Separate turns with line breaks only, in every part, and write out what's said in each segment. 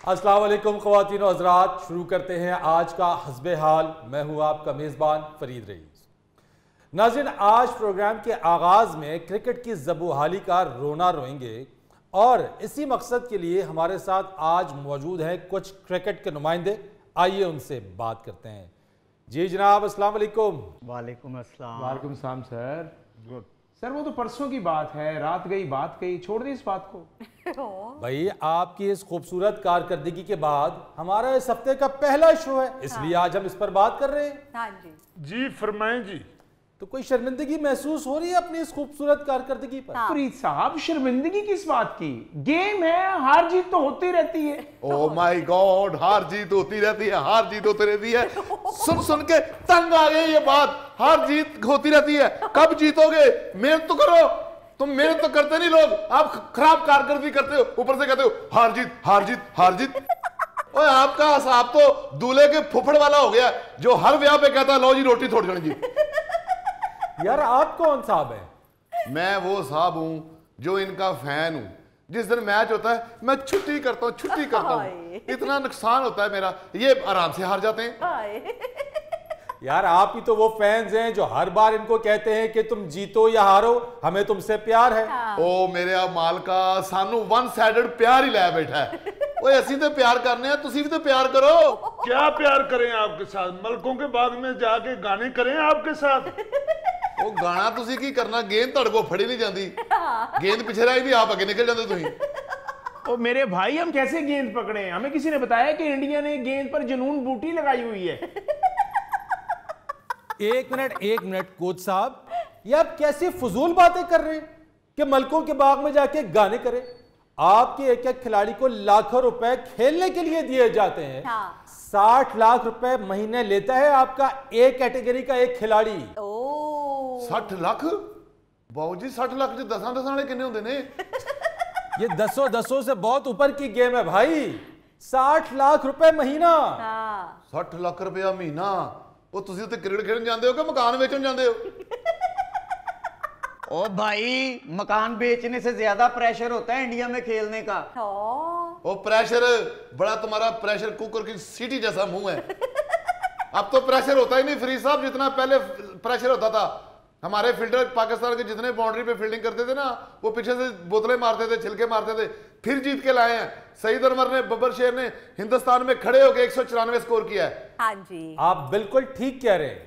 अस्सलाम वालेकुम ख़वातीन और हज़रात, शुरू करते हैं आज का हस्बे हाल। मैं हूँ आपका मेज़बान फरीद रईस। नाज़रीन, आज प्रोग्राम के आगाज़ में क्रिकेट की ज़बूहाली का रोना रोएंगे और इसी मकसद के लिए हमारे साथ आज मौजूद हैं कुछ क्रिकेट के नुमाइंदे। आइए उनसे बात करते हैं। जी जनाब, अस्सलाम वालेकुम।
वालेकुम अस्सलाम।
वालेकुम सलाम सर। गुड सर, वो तो परसों की बात है, रात गई बात गई, छोड़ दी इस बात को।
भाई, आपकी इस खूबसूरत कारकर्दगी के बाद हमारा इस हफ्ते का पहला शो है, इसलिए आज हम इस पर बात कर रहे हैं।
हाँ जी
जी फरमाएं जी।
तो कोई शर्मिंदगी महसूस हो रही है अपनी इस खूबसूरत कारकर्दगी पर?
हाँ।
फरीद साहब, शर्मिंदगी किस बात की? गेम है, हार जीत तो होती रहती है।
ओह माय गॉड, हार जीत होती रहती है, हार जीत होती रहती है। सुन सुन के तंग आ गए ये बात, हार जीत होती रहती है। कब जीतोगे? मेहनत तो करो। तुम मेहनत तो करते नहीं लोग, आप खराब कारकर्दगी करते हो, ऊपर से कहते हो हार जीत हार जीत हार जीत। ओए, आपका हिसाब तो दूल्हे के फुफड़ वाला हो गया, जो हर ब्याह पे कहता है लो जी रोटी थोड़ी जी।
यार, आप कौन साहब हैं?
मैं वो साहब हूं जो इनका फैन हूं। जिस दिन मैच होता है मैं छुट्टी करता हूँ, छुट्टी करता हूँ। इतना नुकसान होता है मेरा, ये आराम से हार जाते हैं।
यार, आप ही तो वो फैंस हैं जो हर बार इनको कहते हैं कि तुम जीतो या हारो, हमें तुमसे प्यार है।
ओ मेरे माल का, सानू वन साइडेड प्यार ही लाया बैठा है। ओए, ਅਸੀਂ तो प्यार करने हैं, तुसी भी तो प्यार करो।
क्या प्यार करें आपके साथ? मलकों के बाग में जाके गाने करें आपके साथ?
ਉਹ ਗਾਣਾ ਤੁਸੀਂ ਕੀ ਕਰਨਾ? गेंद ਤੁਹਾਡੇ ਕੋਲ ਫੜੀ नहीं जाती, गेंद पीछे रही भी आप आगे निकल जाते तुसी।
ओ मेरे भाई, हम कैसे गेंद पकड़े? हमें किसी ने बताया कि इंडिया ने गेंद पर जुनून बूटी लगाई हुई है।
एक मिनट कोच साहब, ये आप कैसी फजूल बातें कर रहे हैं कि मलकों के बाग में जाके गाने करें? आपके एक एक खिलाड़ी को लाखों रुपए खेलने के लिए दिए जाते हैं।
हाँ।
60 लाख रुपए महीने लेता है आपका एक कैटेगरी का एक खिलाड़ी।
60 लाख? बाबू जी 60 लाख च 10 वाले किन्ने होंदे ने?
ये दसों से बहुत ऊपर की गेम है भाई। 60 लाख रुपए महीना।
60 लाख रुपया महीना? वो तुसी उत्ते क्रिकेट खेलन जांदे हो कि मकान बेचन जांदे हो?
ओ भाई, मकान बेचने से ज्यादा प्रेशर होता है इंडिया में खेलने का।
वो प्रेशर बड़ा, तुम्हारा प्रेशर कुकर की सीटी जैसा मुंह है। अब तो प्रेशर होता ही नहीं फरीद साहब, जितना पहले प्रेशर होता था। हमारे फील्डर पाकिस्तान के जितने बाउंड्री पे फील्डिंग करते थे ना, वो पीछे से बोतलें मारते थे, छिलके मारते थे, फिर जीत के लाए हैं। सईद अनवर ने, बब्बर शेर ने हिंदुस्तान में खड़े होकर 194 स्कोर किया है।
हाँ जी,
आप बिल्कुल ठीक कह रहे हैं।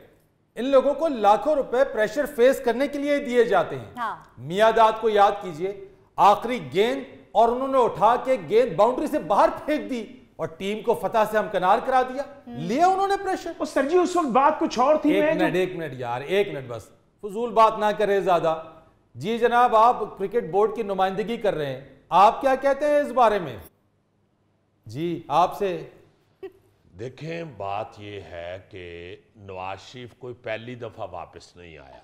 इन लोगों को लाखों रुपए प्रेशर फेस करने के लिए दिए जाते हैं।
हाँ।
मियादाद को याद कीजिए, आखिरी गेंद और उन्होंने उठा के गेंद बाउंड्री से बाहर फेंक दी और टीम को फतह से हमकनार करा दिया। लिया उन्होंने प्रेशर।
ओ सर जी, उस वक्त बात कुछ और थी।
एक मिनट यार, एक मिनट बस, फजूल बात ना करें ज्यादा। जी जनाब, आप क्रिकेट बोर्ड की नुमाइंदगी कर रहे हैं, आप क्या कहते हैं इस बारे में? जी आपसे।
देखें, बात यह है कि नवाज शरीफ कोई पहली दफा वापस नहीं आया।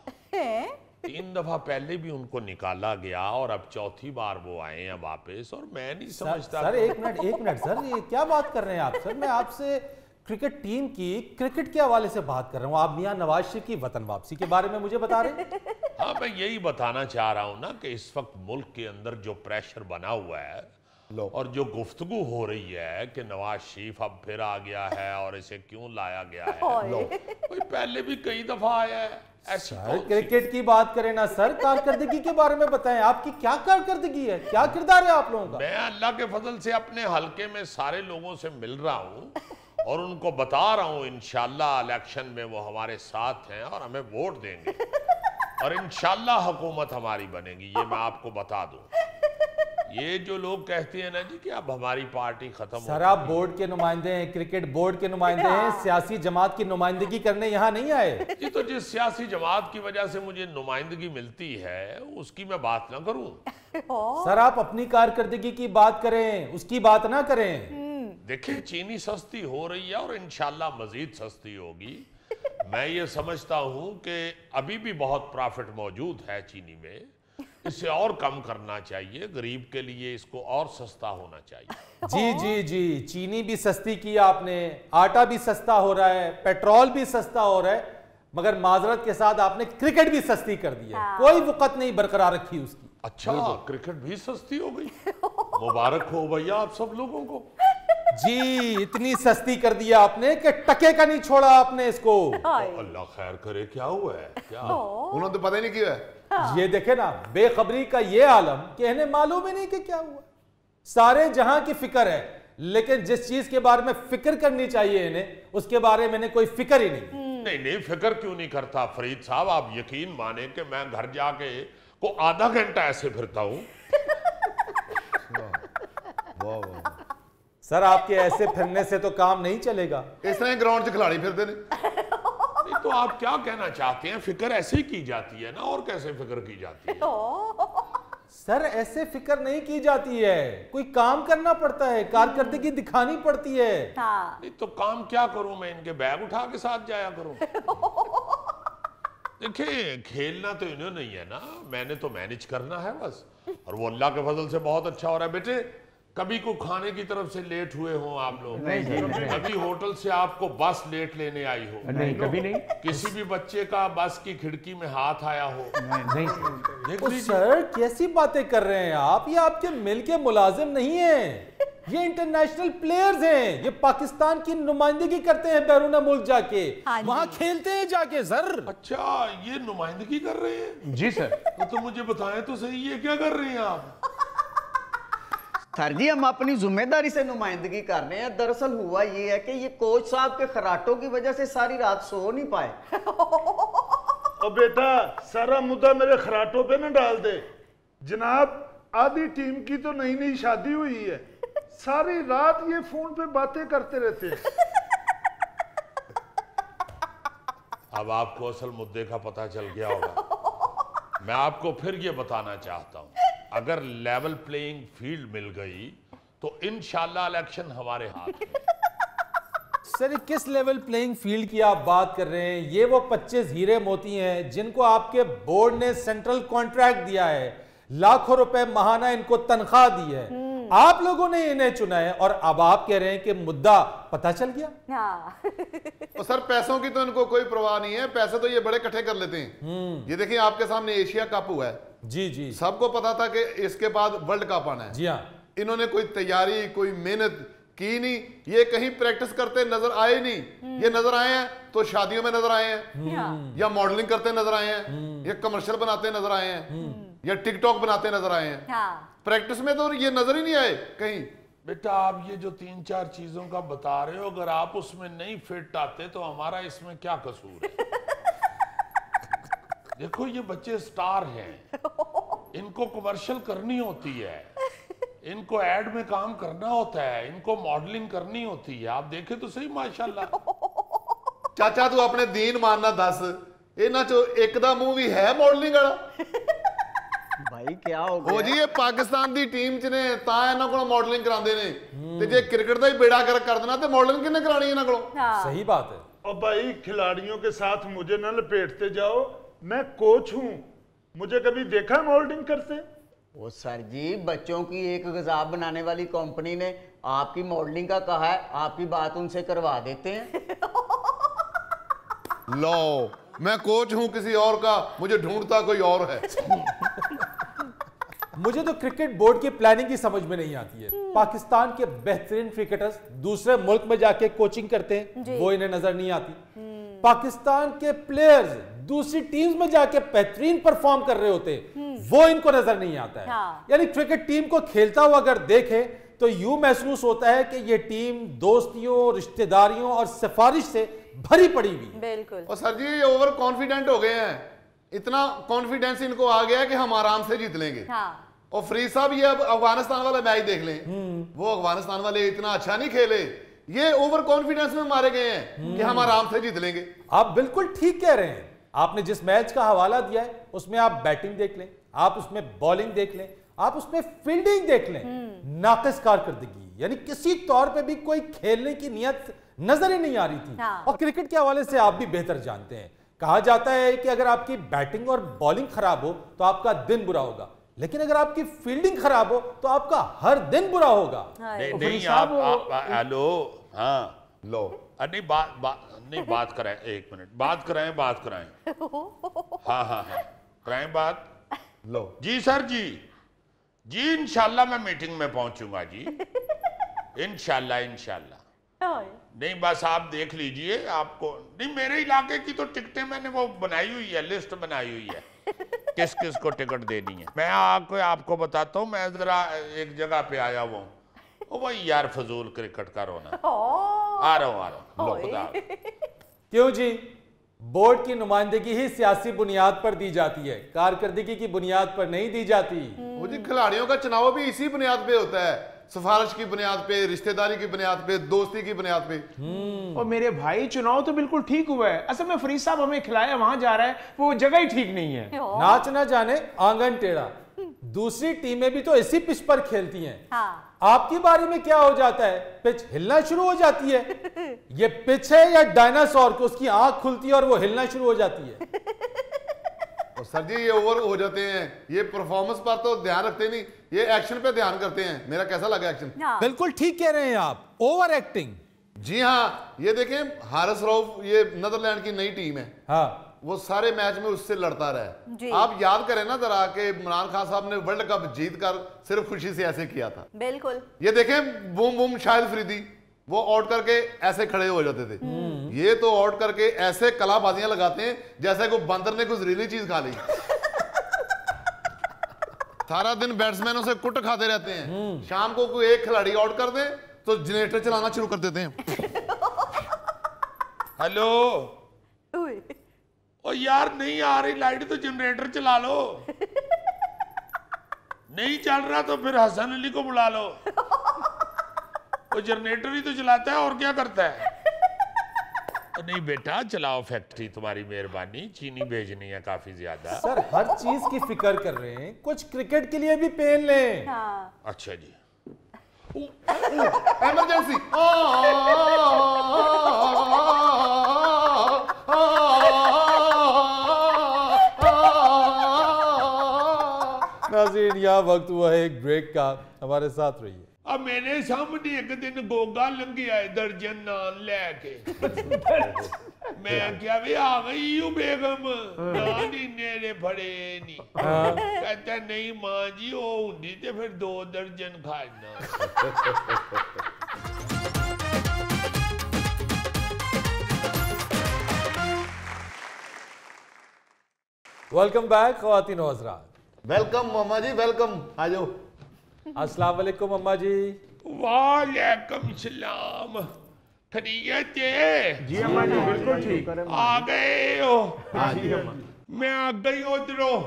3 दफा पहले भी उनको निकाला गया और अब चौथी बार वो आए हैं वापस, और मैं नहीं समझता।
सर एक मिनट सर, ये क्या बात कर रहे हैं आप? सर, मैं आपसे क्रिकेट टीम की, क्रिकेट के हवाले से बात कर रहा हूं। आप मियां नवाज शरीफ की वतन वापसी के बारे में मुझे बता रहे हैं।
हाँ, मैं यही बताना चाह रहा हूं ना कि इस वक्त मुल्क के अंदर जो प्रेशर बना हुआ है और जो गुफ्तगू हो रही है कि नवाज शरीफ अब फिर आ गया है और इसे क्यों लाया गया है। कोई पहले भी कई दफा आया है। ऐसी
सर, क्रिकेट की बात करें ना सर, कारकर्दगी के बारे में बताएं। आपकी क्या कारकर्दगी है, क्या किरदार है आप लोगों का?
मैं अल्लाह के फजल से अपने हलके में सारे लोगों से मिल रहा हूं और उनको बता रहा हूं इंशाल्लाह इलेक्शन में वो हमारे साथ हैं और हमें वोट देंगे और इंशाल्लाह हुकूमत हमारी बनेगी। ये मैं आपको बता दूं। ये जो लोग कहते हैं ना जी कि अब हमारी पार्टी खत्म हो,
सर आप बोर्ड के नुमाइंदे हैं, क्रिकेट बोर्ड के नुमाइंदे हैं, सियासी जमात की नुमाइंदगी करने यहाँ नहीं आए।
जी तो जिस सियासी जमात की वजह से मुझे नुमाइंदगी मिलती है उसकी मैं बात ना करूं।
सर आप अपनी कारकर्दगी की बात करें, उसकी बात ना करें।
देखिए, चीनी सस्ती हो रही है और इंशाल्लाह मजीद सस्ती होगी। मैं ये समझता हूं कि अभी भी बहुत प्रॉफिट मौजूद है चीनी में, इसे और कम करना चाहिए। गरीब के लिए इसको और सस्ता होना चाहिए।
जी जी जी, चीनी भी सस्ती की आपने, आटा भी सस्ता हो रहा है, पेट्रोल भी सस्ता हो रहा है, मगर माजरत के साथ आपने क्रिकेट भी सस्ती कर दी है। कोई वक़्त नहीं बरकरार रखी उसकी।
अच्छा, क्रिकेट भी सस्ती हो गई? मुबारक हो भैया आप सब लोगों को।
जी इतनी सस्ती कर दिया आपने कि टके का नहीं छोड़ा आपने इसको।
अल्लाह खैर करे, क्या हुआ है क्या?
उन्होंने तो पता ही नहीं किया है।
ये देखे ना बेखबरी का ये आलम कि इन्हें मालूम ही नहीं कि क्या हुआ। सारे जहां की फिक्र है, लेकिन जिस चीज के बारे में फिक्र करनी चाहिए इन्हें, उसके बारे में इन्हें कोई फिक्र ही नहीं।
नहीं फिक्र क्यों नहीं करता फरीद साहब? आप यकीन माने कि मैं घर जाके को आधा घंटा ऐसे फिरता हूं।
सर आपके ऐसे फिरने से तो काम नहीं चलेगा।
इस तरह ग्राउंड च खिलाड़ी फिरते ने।
नहीं तो आप क्या कहना चाहते हैं? फिक्र ऐसे ही की जाती है ना, और कैसे फिक्र की जाती है?
सर ऐसे फिक्र नहीं की जाती है, कोई काम करना पड़ता है, कारकर्दगी दिखानी पड़ती है।
नहीं तो काम क्या करूं मैं? इनके बैग उठा के साथ जाया करूं? देखिए खेलना तो इन्होंने नहीं है ना, मैंने तो मैनेज करना है बस। और वो अल्लाह के फजल से बहुत अच्छा हो रहा है। बेटे कभी को खाने की तरफ से लेट हुए हो आप लोग? कभी होटल से आपको बस लेट लेने आई हो?
नहीं कभी नहीं।
किसी भी बच्चे का बस की खिड़की में हाथ आया हो?
नहीं
ओ सर कैसी बातें कर रहे हैं आप? ये आपके मिल के मुलाजिम नहीं है, ये इंटरनेशनल प्लेयर्स हैं। ये पाकिस्तान की नुमाइंदगी करते हैं बैरून मुल्क जाके, वहां खेलते हैं जाके। सर
अच्छा ये नुमाइंदगी कर रहे हैं?
जी सर।
तो मुझे बताएं तो सही, ये क्या कर रहे हैं आप?
सर जी हम अपनी जिम्मेदारी से नुमाइंदगी कर रहे हैं। दरअसल हुआ ये है कि ये कोच साहब के खराटों की वजह से सारी रात सो नहीं पाए।
ओ बेटा सारा मुद्दा मेरे खराटों पे न डाल दे जनाब। आधी टीम की तो नई नई शादी हुई है, सारी रात ये फोन पे बातें करते रहते हैं।
अब आपको असल मुद्दे का पता चल गया होगा। मैं आपको फिर ये बताना चाहता हूं, अगर लेवल प्लेइंग फील्ड मिल गई तो इंशाल्लाह इलेक्शन हमारे हाथ में।
सर किस लेवल प्लेइंग फील्ड की आप बात कर रहे हैं? ये वो 25 हीरे मोती हैं जिनको आपके बोर्ड ने सेंट्रल कॉन्ट्रैक्ट दिया है, लाखों रुपए माहाना इनको तनख्वाह दी है, आप लोगों ने इन्हें चुना है, और अब आप कह रहे हैं कि मुद्दा पता चल गया।
तो सर पैसों की तो इनको कोई परवाह नहीं है, पैसे तो ये बड़े इकट्ठे कर लेते हैं। ये देखिए आपके सामने एशिया कप हुआ है।
जी जी
सबको पता था कि इसके बाद वर्ल्ड कप आना है।
जी हाँ।
इन्होंने कोई तैयारी कोई मेहनत की नहीं, ये कहीं प्रैक्टिस करते नजर आए नहीं। ये नजर आए हैं तो शादियों में नजर आए हैं, या मॉडलिंग करते नजर आए हैं, या कमर्शियल बनाते नजर आए हैं, या टिकटॉक बनाते नजर आए हैं। प्रैक्टिस में तो ये नजर ही नहीं आए कहीं।
बेटा आप ये जो 3-4 चीजों का बता रहे हो, अगर आप उसमें नहीं फिट आते तो हमारा इसमें क्या कसूर है? देखो ये बच्चे स्टार हैं, इनको कमर्शियल करनी होती है, इनको एड में काम करना होता है, इनको मॉडलिंग करनी होती है। आप देखें तो सही माशाल्लाह।
चाचा तू अपने दीन मानना दस, इन्हां चो एक दा मुंह भी है मॉडलिंग वाला?
भाई क्या हो
ਉਹ
गया?
ਜੀ ਇਹ ਪਾਕਿਸਤਾਨ ਦੀ ਟੀਮ ਚ ਨੇ ਤਾਂ ਇਹਨਾਂ ਕੋਲੋਂ ਮਾਡਲਿੰਗ ਕਰਾਉਂਦੇ ਨੇ, ਤੇ ਜੇ ਕ੍ਰਿਕਟ ਦਾ ਹੀ ਬੇੜਾ ਕਰ ਦੇਣਾ ਤੇ ਮਾਡਲਿੰਗ ਕਿੰਨੇ ਕਰਾਣੀ ਇਹਨਾਂ ਕੋਲੋਂ?
सही बात है।
और भाई खिलाड़ियों के साथ मुझे न लपेटते जाओ, मैं कोच हूँ, मुझे कभी देखा मॉडलिंग करते?
वो सर जी बच्चों की एक ग़िज़ा बनाने वाली कंपनी ने आपकी मॉडलिंग का कहा है, आपकी बात उनसे करवा देते हैं।
लो मैं कोच हूं किसी और का, मुझे ढूंढता कोई और है।
मुझे तो क्रिकेट बोर्ड की प्लानिंग की समझ में नहीं आती है। पाकिस्तान के बेहतरीन क्रिकेटर्स दूसरे मुल्क में जाके कोचिंग करते हैं, वो इन्हें नजर नहीं आती। पाकिस्तान के प्लेयर्स दूसरी टीम्स में जाके बेहतरीन परफॉर्म कर रहे होते, वो इनको नजर नहीं आता है। यानी क्रिकेट टीम को खेलता हुआ अगर देखे तो यूं महसूस होता है कि ये टीम दोस्तियों, रिश्तेदारियों और सिफारिश से भरी पड़ी हुई।
बिल्कुल।
और सर जी ये ओवर कॉन्फिडेंट हो गए हैं, इतना कॉन्फिडेंस इनको आ गया कि हम आराम से जीत लेंगे। और फरीद साहब ये अब अफगानिस्तान वाला मैच देख लें, वो अफगानिस्तान वाले इतना अच्छा नहीं खेले, ये ओवर कॉन्फिडेंस में मारे गए हैं कि हम आराम से जीत लेंगे।
आप बिल्कुल ठीक कह रहे हैं। आपने जिस मैच का हवाला दिया है उसमें आप बैटिंग देख लें, आप उसमें बॉलिंग देख लें, आप उसमें फील्डिंग देख लें, नाकिस कारकर्दगी, यानी किसी तौर पे भी कोई खेलने की नियत नजर ही नहीं आ रही थी। और क्रिकेट के हवाले से आप भी बेहतर जानते हैं, कहा जाता है कि अगर आपकी बैटिंग और बॉलिंग खराब हो तो आपका दिन बुरा होगा, लेकिन अगर आपकी फील्डिंग खराब हो तो आपका हर दिन बुरा होगा।
नहीं आप हेलो, हाँ
लो
नहीं बात कराएं, एक मिनट बात कराएं। हाँ कराएं बात।
लो
जी सर जी इंशाल्लाह मैं मीटिंग में पहुंचूंगा जी। इंशाल्लाह इंशाल्लाह। नहीं बस आप देख लीजिए, आपको नहीं, मेरे इलाके की तो टिकटें मैंने वो बनाई हुई है, लिस्ट बनाई हुई है किस किस को टिकट देनी है। मैं आपको बताता हूँ, मैं जरा एक जगह पे आया हुआ हूँ, वही यार फजूल क्रिकेट का रोना। आ रहा हूँ।
क्यों जी, बोर्ड की नुमाइंदगी ही सियासी बुनियाद पर दी जाती है, कारकर्दगी की बुनियाद पर नहीं दी जाती।
मुझे खिलाड़ियों का चुनाव भी इसी बुनियाद पे होता है, सिफारिश की बुनियाद पे, रिश्तेदारी की बुनियाद पे, दोस्ती की बुनियाद पे।
और मेरे भाई चुनाव तो बिल्कुल ठीक हुआ है। असल में फरीद साहब हमें खिलाया वहां जा रहा है, वो जगह ही ठीक नहीं है।
नाच ना जाने आंगन टेढ़ा। दूसरी टीमें भी तो इसी पिच पर खेलती हैं।
हाँ।
आपकी बारी में क्या हो जाता है, पिच हिलना शुरू हो जाती है। ये पिच है या डायनासोर को उसकी आंख खुलती है और वो हिलना शुरू हो जाती है।
और सर जी ये ओवर हो जाते हैं, ये परफॉर्मेंस पर तो ध्यान रखते नहीं, ये एक्शन पे ध्यान करते हैं। मेरा कैसा लगा एक्शन?
हाँ।
बिल्कुल ठीक कह रहे हैं आप, ओवर एक्टिंग।
जी हाँ, ये देखें हारिस रऊफ, ये नीदरलैंड की नई टीम है।
हाँ,
वो सारे मैच में उससे लड़ता रहा
जी।
है। आप याद करें ना जरा कि इमरान खान साहब ने वर्ल्ड कप जीत कर सिर्फ खुशी से ऐसे किया था।
बिल्कुल।
ये देखें बूम बूम शाहिद फरीदी, वो आउट करके ऐसे खड़े हो जाते थे। ये तो आउट करके ऐसे कलाबाजियां लगाते हैं जैसे कोई बंदर ने कोई जहरीली चीज खा ली। सारा दिन बैट्समैनों से कुट खाते रहते हैं। शाम को कोई एक खिलाड़ी आउट कर दे तो जनरेटर चलाना शुरू कर देते हैं।
हेलो, ओ यार नहीं आ रही लाइट तो जनरेटर चला लो। नहीं चल रहा तो फिर हसन अली को बुला लो, वो जनरेटर ही तो चलाता है और क्या करता है। नहीं बेटा चलाओ फैक्ट्री, तुम्हारी मेहरबानी, चीनी भेजनी है काफी ज्यादा।
सर हर चीज की फिक्र कर रहे हैं, कुछ क्रिकेट के लिए भी पेन लें।
हाँ।
अच्छा जी।
इमरजेंसी।
नाज़रीन, यह वक्त हुआ है एक ब्रेक का, हमारे साथ रहिए।
अब मेरे सामने एक दिन गोगा लंघिया दर्जन नान लैके। मैं क्या भी आ गई हूँ बेगम, नान ही नेड़े फड़े नहीं। कहता नहीं माँ जी वो हुंदी ते फिर 2 दर्जन खाना।
वेलकम बैक ख्वातीन व हज़रात।
वेलकम मामा जी, वेलकम। आ जाओ।
अस्सलाम वालेकुम अम्मा जी।
वालेकुम सलाम, खैरियत है?
जी अम्मा जी बिल्कुल ठीक।
आ गए हो? मैं आ गई उधरों,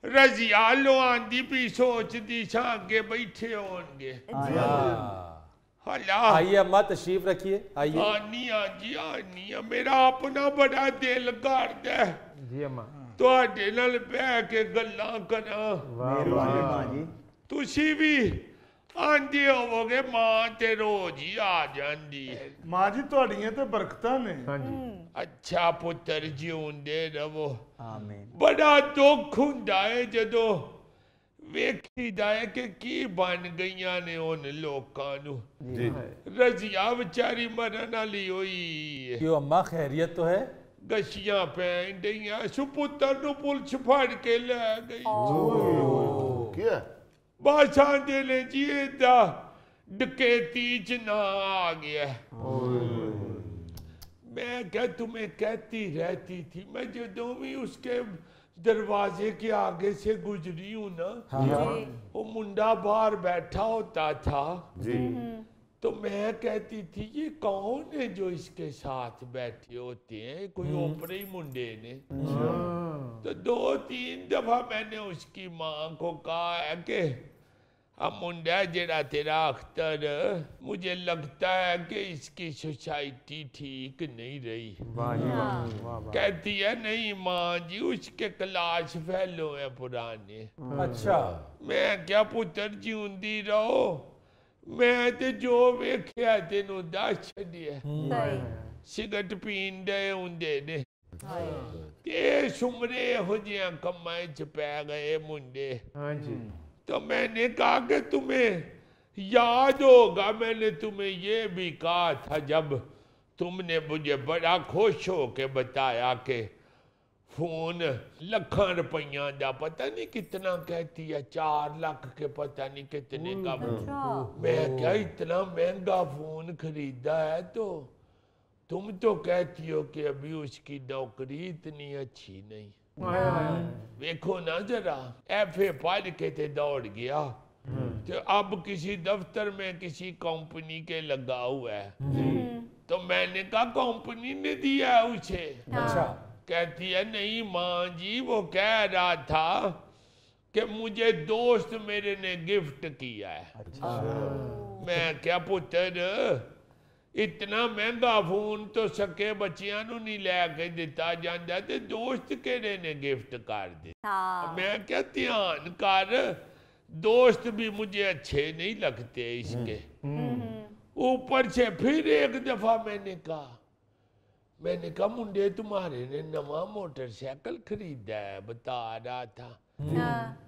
रजिया लो आंदी भी सोचती आगे बैठे होंगे। हला
आइए अम्मा, तशरीफ रखिए, आइए।
आनी जी आनी, मेरा अपना बड़ा दिल करदा है
जी अम्मा।
ਤੁਹਾਡੇ ਨਾਲ ਬਹਿ ਕੇ ਗੱਲਾਂ ਕਰਾਂ। ਤੁਸੀਂ ਵੀ ਆਂਦੇ ਹੋਵੋਗੇ ਮਾਂ ਤੇ ਰੋਜ਼ ਹੀ ਆ ਜਾਂਦੀ ਹੈ।
ਮਾਂ ਜੀ ਤੁਹਾਡੀਆਂ ਤੇ ਬਰਕਤਾਂ ਨੇ।
ਅੱਛਾ ਪੁੱਤਰ ਜਿਉਂਦੇ ਰਹੋ।
आमीन।
ਬੜਾ ਦੁੱਖ ਹੁੰਦਾ ਹੈ ਜਦੋਂ ਵੇਖੀਦਾ ਹੈ ਕਿ ਕੀ ਬਣ ਗਈਆਂ ਨੇ ਉਹਨਾਂ ਲੋਕਾਂ ਨੂੰ।
जी
ਰਜ਼ੀਆ ਵਿਚਾਰੀ ਮਰਨ ਵਾਲੀ ਹੋਈ ਹੈ।
क्यों अम्मा, खैरियत तो है?
गशियां पैन डईयां, सुपुत्र नु पुलिस फड़ के ले गई।
क्या
बस आंदे ने जी दा डकैती च ना आ गया। मैं क्या तुम्हें कहती रहती थी, मैं जदों भी उसके दरवाजे के आगे से गुजरी हूं ना, वो मुंडा बाहर बैठा होता था
जी
तो मैं कहती थी ये कौन है जो इसके साथ बैठे होते हैं, कोई ओपरे ही मुंडे ने। तो 2-3 दफा मैंने उसकी माँ को कहा है कि अब मुंडा जरा तेरा अख्तर, मुझे लगता है कि इसकी सोसाइटी ठीक नहीं रही। कहती है नहीं माँ जी उसके क्लास फेलो है पुराने।
अच्छा,
मैं क्या पुत्र जिउंदी रहो, मैं ते जो वेख्या तेनू दस छड़िया। सिगरट पीन दे हुंदे ने ते सुमरे हो जिया कम्मा च पै गए मुंडे। तो मैंने कहा कि तुम्हें याद होगा मैंने तुम्हें ये भी कहा था जब तुमने मुझे बड़ा खुश हो के बताया कि फोन लाखों रुपया का पता नहीं कितना कहती है, 4 लाख के पता नहीं कितने का। मैं क्या इतना महंगा फोन खरीदा है, तो तुम तो कहती हो कि अभी उसकी नौकरी इतनी अच्छी नहीं। देखो ना जरा, FA पढ़ के ते दौड़ गया, तो अब किसी दफ्तर में किसी कंपनी के लगा हुआ है। तो मैंने कहा कंपनी ने दिया है उसे।
अच्छा।
कहती है नहीं माँ जी, वो कह रहा था कि मुझे दोस्त मेरे ने गिफ्ट किया है।
अच्छा।
मैं क्या पुत्र, इतना महंगा फोन तो सके बच्चियां नू नहीं लैके दिता जाता, ते दोस्त केड़े ने गिफ्ट कर दिता। मैं क्या ध्यान कर, दोस्त भी मुझे अच्छे नहीं लगते इसके। ऊपर से फिर एक दफा मैंने कहा मुंडे तुम्हारे ने नवा मोटरसाइकिल खरीदा है, बता रहा था।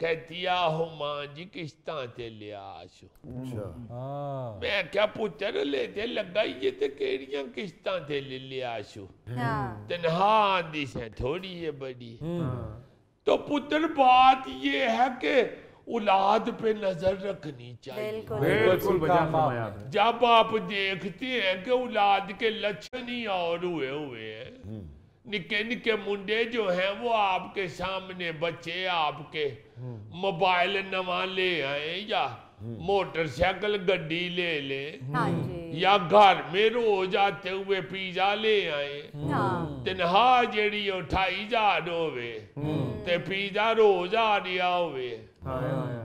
कहती आहो मां जी किस्तां ते लिया आशु। मैं क्या पुत्र लेते लगा ये ते केड़ियां किस्तां ते ले लिया आशु, तनहा दी से थोड़ी है बड़ी। तो पुत्र बात ये है कि औलाद पे नजर रखनी चाहिए।
बिल्कुल बढ़िया फरमाया आपने।
जब आप देखते हैं कि औलाद के लक्षण ही और हुए हैं, निके निके मुंडे जो हैं वो आपके सामने, बच्चे आपके मोबाइल नवा ले आए या मोटरसाइकिल गड्डी ले ले, या घर में रोज आते हुए पिज्जा ले आए, तनहा जेड़ी 28,000 होवे ते पिज्जा रोज आ रहा होवे,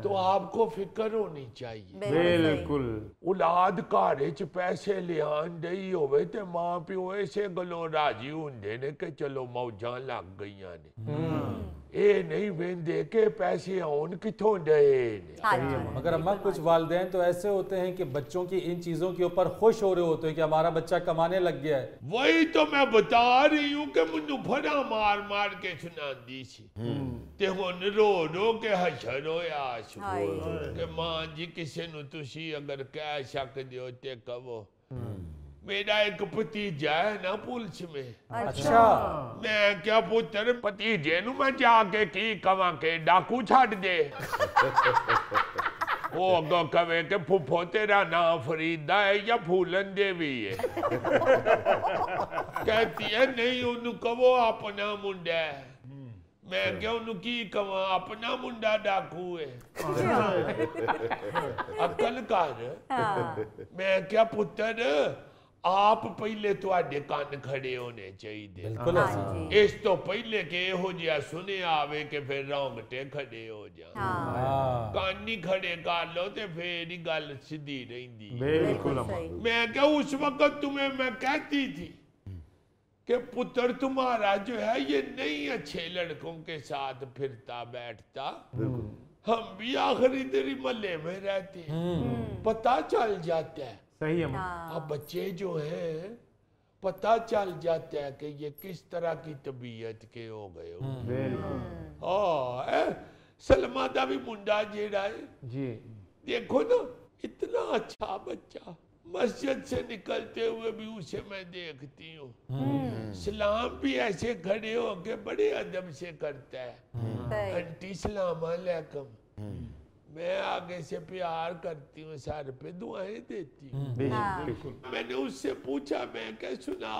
तो आपको फिक्र होनी चाहिए।
बिल्कुल।
औलाद घर च पैसे लियान दई होवे ते मां प्यो इसे गलों राजी हुंदे ने कि चलो मौजां लग गईयां ने। ये नहीं वेंदे के पैसे आउन किथों डे ने।
मगर अम्मा कुछ वालिदैन तो ऐसे होते हैं कि बच्चों की इन चीजों के ऊपर खुश हो रहे होते हैं कि हमारा बच्चा कमाने लग गया है।
वही तो मैं बता रही हूँ कि मुझे फड़ा मार मार के सुनांदी सी ते हुन रो रो के हशर होया आशु कि मां जी किसी नु तुसी अगर कह सकदे हो ते कहो। मेरा एक भतीजा है ना पुलिस में।
अच्छा।
मैं क्या पुत्र भतीजे नु मैं जाके की कवां के डाकू छड़ दे। वो अगो कवे के फुफो तेरा नाम फरीदा है या फूलन देवी है। कहती है नहीं उन्हें कहो अपना मुंडा है। मैं क्या उन्हें की कवा अपना मुंडा डाकू है। अकल कर। मैं क्या पुत्र आप पहले तुहाडे कान खड़े होने चाहिए।
बिल्कुल।
इस तो पहले के हो जिया सुने आवे के फिर रोंगटे खड़े हो जा। कान नहीं खड़े कर लो ते फिर ही गल सीधी रहिंदी।
बिल्कुल।
मैं क्या उस वक्त तुम्हें मैं कहती थी कि पुत्र तुम्हारा जो है ये नहीं अच्छे लड़कों के साथ फिरता बैठता। हम भी आखिरी तेरी मल्ले में रहते हैं, पता चल जाता है।
सही है।
अब बच्चे जो हैं पता चल जाता है कि ये किस तरह की तबीयत के हो गए हो। सलमा दा भी मुंडा जेड़ा है
जी,
देखो ना इतना अच्छा बच्चा, मस्जिद से निकलते हुए भी उसे मैं देखती हूँ। सलाम भी ऐसे खड़े होके बड़े अदब से करता है, आंटी सलाम अलैकुम। मैं आगे से प्यार करती हूँ, सर पे दुआएं देती हूँ। मैंने उससे पूछा मैं क्या सुना,